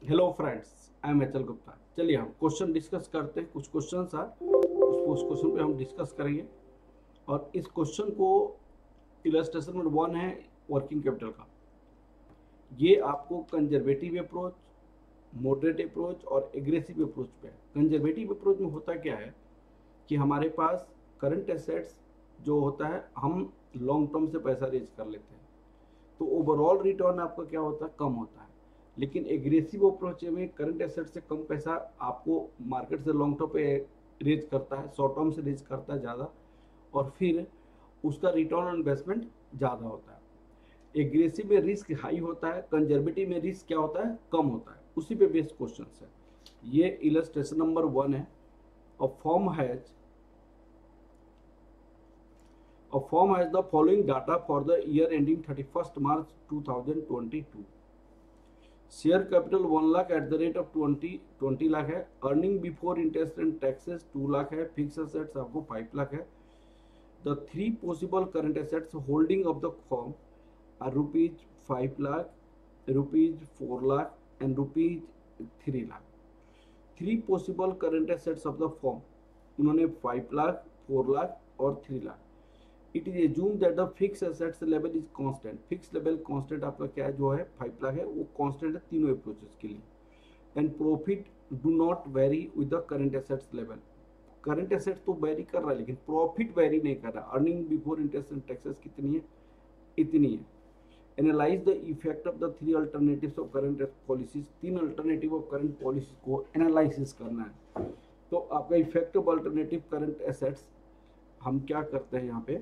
Hello friends, I am Achal Gupta. चलिए हम question discuss करते हैं। कुछ क्वेश्चन है उस क्वेश्चन पे हम डिस्कस करेंगे। और इस क्वेश्चन को इलस्ट्रेशन नंबर 1 है वर्किंग कैपिटल का। ये आपको कंजर्वेटिव अप्रोच, मॉडरेट अप्रोच और एग्रेसिव अप्रोच पे है। कंजर्वेटिव अप्रोच में होता क्या है कि हमारे पास करंट एसेट्स जो होता है, हम लॉन्ग टर्म से पैसा रेज कर लेते हैं, तो ओवरऑल रिटर्न आपका क्या होता है, कम होता है। लेकिन एग्रेसिव अप्रोच में करंट एसेट से कम पैसा आपको मार्केट से लॉन्ग टर्म पे रेज करता है, शॉर्ट टर्म से रेज करता है ज़्यादा, और फिर उसका रिटर्न ऑन इन्वेस्टमेंट ज़्यादा होता है। एग्रेसिव में रिस्क हाई होता है, कंजर्वेटिव में रिस्क क्या होता है, कम होता है। उसी पे बेस्ड क्वेश्चन है। ये इलस्ट्रेशन नंबर 1 है। A firm has the following data for the year ending 31st March 2022. Share capital 1 lakh at the rate of 20 lakh है। Earning before interest and taxes 2 lakh है। फिक्स एसेट्स आपको 5 लाख है। The three possible current assets holding of the firm are rupees 5 lakh, rupees 4 lakh and rupees 3 lakh. Three possible current assets of the firm, उन्होंने 5 लाख, 4 लाख और 3 lakh. It is assume that the fix assets level is constant. Fix level constant आपका क्या है, जो है 5 लाख है, वो constant है तीनों अप्रोचेस के लिए। And profit do not very with the current assets level. Current assets तो वेरी कर रहा है लेकिन प्रॉफिट वेरी नहीं कर रहा। Earning before interest and taxes कितनी है, इतनी है। Analyse the effect of the three alternatives of current policies. तीन अल्टरनेटिव ऑफ करंट पॉलिसीज को एनालिसिस करना है। तो आपका effect of alternative current assets हम क्या करते हैं यहाँ पे,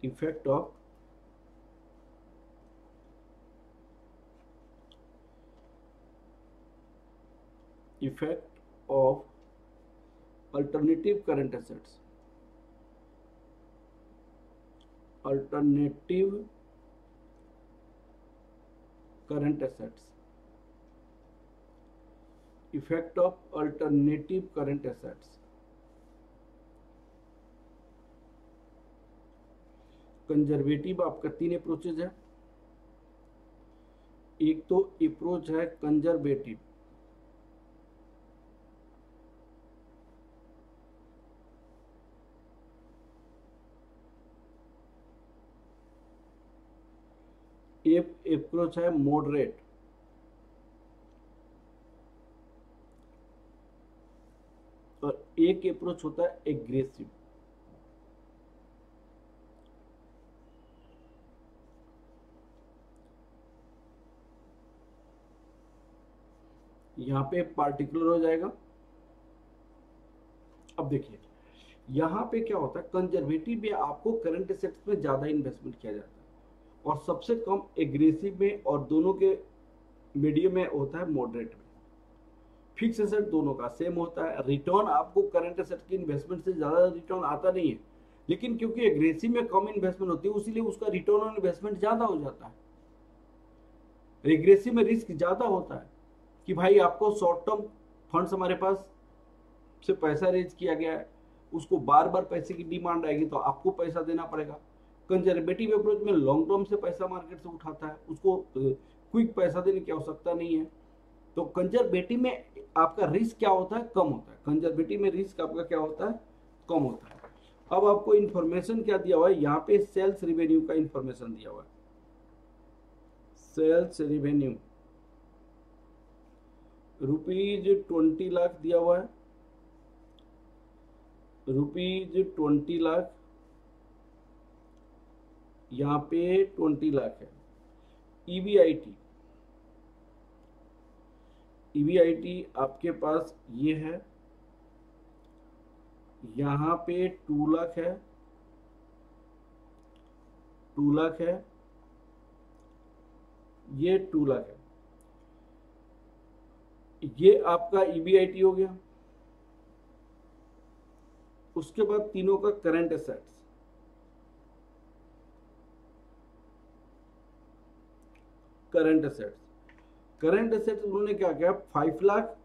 effect of alternative current assets. Alternative current assets, effect of alternative current assets. Conservative आपका 3 अप्रोचेज है। एक तो अप्रोच है कंजर्वेटिव, एक अप्रोच है मॉडरेट, और एक अप्रोच होता है एग्रेसिव। यहाँ पे पार्टिकुलर हो जाएगा। अब देखिए यहाँ पे क्या होता है, कंजर्वेटिव में आपको करंट एसेट्स में ज्यादा इन्वेस्टमेंट किया जाता है और सबसे कम एग्रेसिव में, और दोनों के मीडियम में होता है मॉडरेट में। फिक्स एसेट दोनों का सेम होता है। रिटर्न आपको करंट एसेट की इन्वेस्टमेंट से ज्यादा रिटर्न आता नहीं है, लेकिन क्योंकि एग्रेसिव में कम इन्वेस्टमेंट होती है इसीलिए उसका रिटर्न ऑन इन्वेस्टमेंट ज्यादा हो जाता है। एग्रेसिव में रिस्क ज्यादा होता है कि भाई आपको शॉर्ट टर्म फंड्स हमारे पास से पैसा रेज किया गया है, उसको बार बार पैसे की डिमांड आएगी तो आपको पैसा देना पड़ेगा। कंजर्वेटिव अप्रोच में लॉन्ग टर्म से पैसा मार्केट से उठाता है, उसको क्विक पैसा देने की आवश्यकता नहीं है। तो कंजर्वेटिव में आपका रिस्क क्या होता है, कम होता है। कंजर्वेटिव में रिस्क आपका क्या होता है, कम होता है। अब आपको इंफॉर्मेशन क्या दिया हुआ है, यहाँ पे सेल्स रिवेन्यू का इंफॉर्मेशन दिया हुआ है। सेल्स रिवेन्यू रुपीज 20 लाख दिया हुआ है, रुपीज 20 लाख, यहाँ पे 20 लाख है। ईवीआईटी, ईवीआईटी आपके पास ये है, यहाँ पे 2 लाख है, 2 लाख है, ये 2 लाख है। ये आपका ईवीआईटी हो गया। उसके बाद तीनों का current assets, current assets, current assets उन्होंने क्या किया, 5 लाख,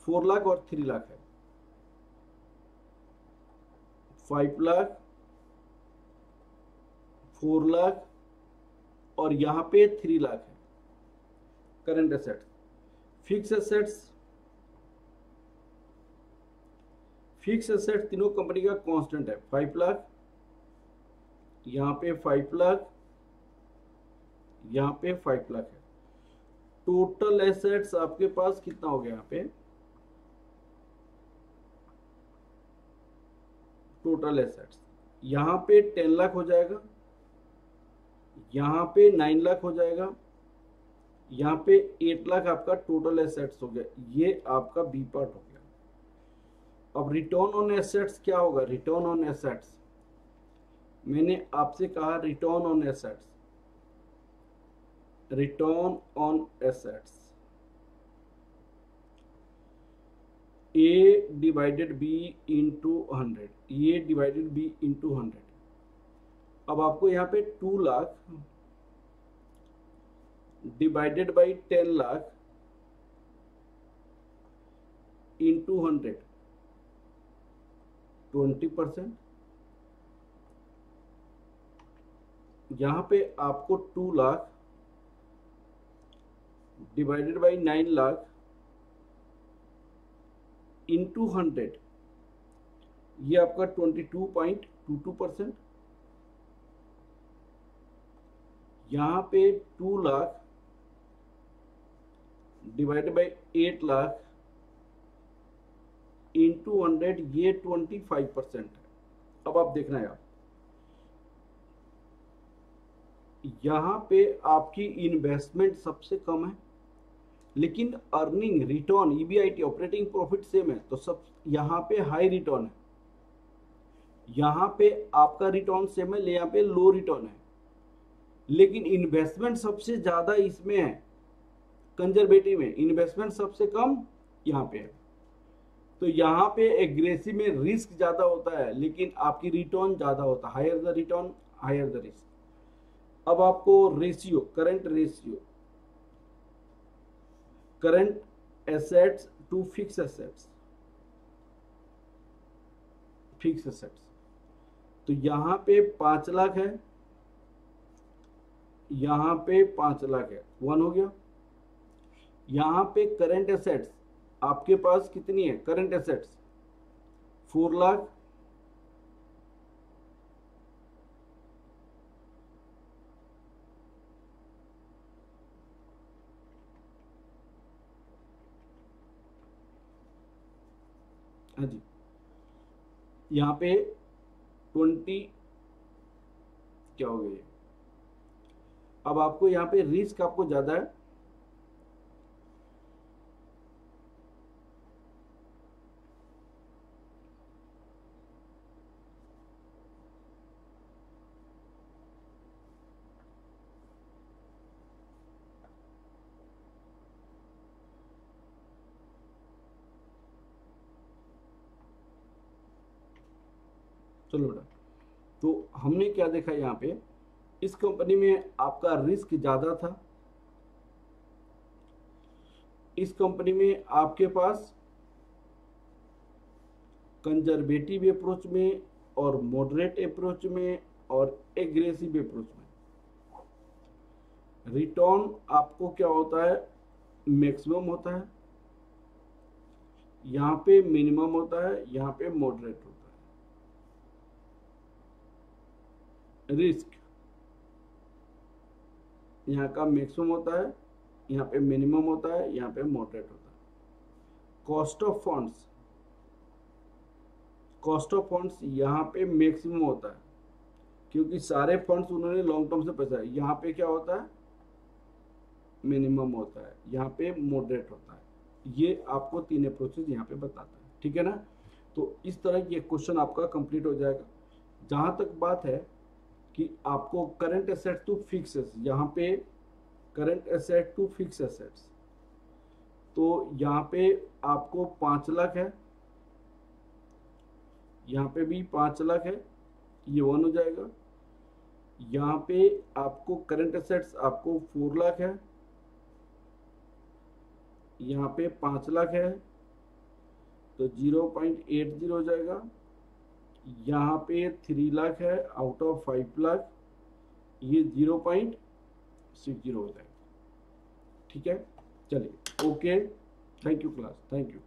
4 लाख और 3 लाख है। 5 लाख, 4 लाख और यहाँ पे 3 लाख है current assets. Fix assets, fix asset तीनों कंपनी का कांस्टेंट है 5 लाख, यहाँ पे 5 लाख, यहाँ पे 5 लाख है। टोटल एसेट्स आपके पास कितना हो गया यहाँ पे, टोटल एसेट्स यहाँ पे 10 लाख हो जाएगा, यहाँ पे 9 लाख हो जाएगा, यहाँ पे 8 लाख आपका टोटल एसेट्स हो गया। ये आपका बी पार्ट हो गया। अब रिटर्न ऑन एसेट्स क्या होगा, रिटर्न ऑन एसेट्स, मैंने आपसे कहा return on assets, return on assets A divided B into 100, A divided B into 100। अब आपको यहाँ पे 2 lakh divided by 10 lakh into 100, 20%। यहाँ पे आपको 2 lakh divided by 9 lakh into 100, ये आपका 22.22%। यहाँ पे 2 lakh divided by 8 lakh into 100, ये 25% है। अब आप देखना है, यहाँ पे आपकी इन्वेस्टमेंट सबसे कम है, लेकिन earning, return, EBIT, operating profit same है, तो सब यहाँ पे हाई रिटर्न है, यहाँ पे आपका रिटर्न सेम है, यहाँ पे लो रिटर्न है, लेकिन इन्वेस्टमेंट सबसे ज्यादा इसमें है, कंजर्वेटिव में, इन्वेस्टमेंट सबसे कम यहाँ पे है। तो यहाँ पे एग्रेसिव में रिस्क ज्यादा होता है, लेकिन आपकी रिटर्न ज्यादा होता है, higher the return higher the risk. अब आपको ratio, current ratio, current assets to fix assets, fix assets, तो यहाँ पे 5 लाख है, यहाँ पे 5 लाख है, 1 हो गया। यहाँ पे करंट एसेट्स आपके पास कितनी है, करंट एसेट्स 4 लाख, हाँ जी, यहाँ पे 20 क्या हो गया। अब आपको यहाँ पे रिस्क आपको ज्यादा है, चलो बेटा। तो हमने क्या देखा यहाँ पे, इस कंपनी में आपका रिस्क ज्यादा था, इस कंपनी में आपके पास कंजर्वेटिव अप्रोच में और मॉडरेट अप्रोच में और एग्रेसिव अप्रोच में रिटर्न आपको क्या होता है, मैक्सिमम होता है, यहाँ पे मिनिमम होता है, यहाँ पे मॉडरेट होता है। रिस्क यहाँ का मैक्सिमम होता है, यहाँ पे मिनिमम होता है, यहाँ पे मॉडरेट होता है। Cost of funds, cost of funds यहाँ पे मैक्सिमम होता है, क्योंकि सारे फंड्स उन्होंने लॉन्ग टर्म से पैसा है। यहाँ पे क्या होता है, मिनिमम होता है, यहाँ पे मॉडरेट होता है। ये आपको 3 अप्रोचेज यहाँ पे बताता है, ठीक है ना। तो इस तरह ये क्वेश्चन आपका कंप्लीट हो जाएगा। जहाँ तक बात है कि आपको करंट एसेट टू फिक्स, यहाँ पे current asset to fix assets, तो यहाँ पे आपको 5 लाख है, यहाँ पे भी 5 लाख है, ये 1 हो जाएगा। यहाँ पे आपको करंट एसेट्स आपको 4 लाख है, यहाँ पे 5 लाख है, तो 0.80 हो जाएगा। यहाँ पे 3 लाख है आउट ऑफ 5 लाख, ये 0.60 हो जाएगा, ठीक है। चलिए okay, thank you class, thank you.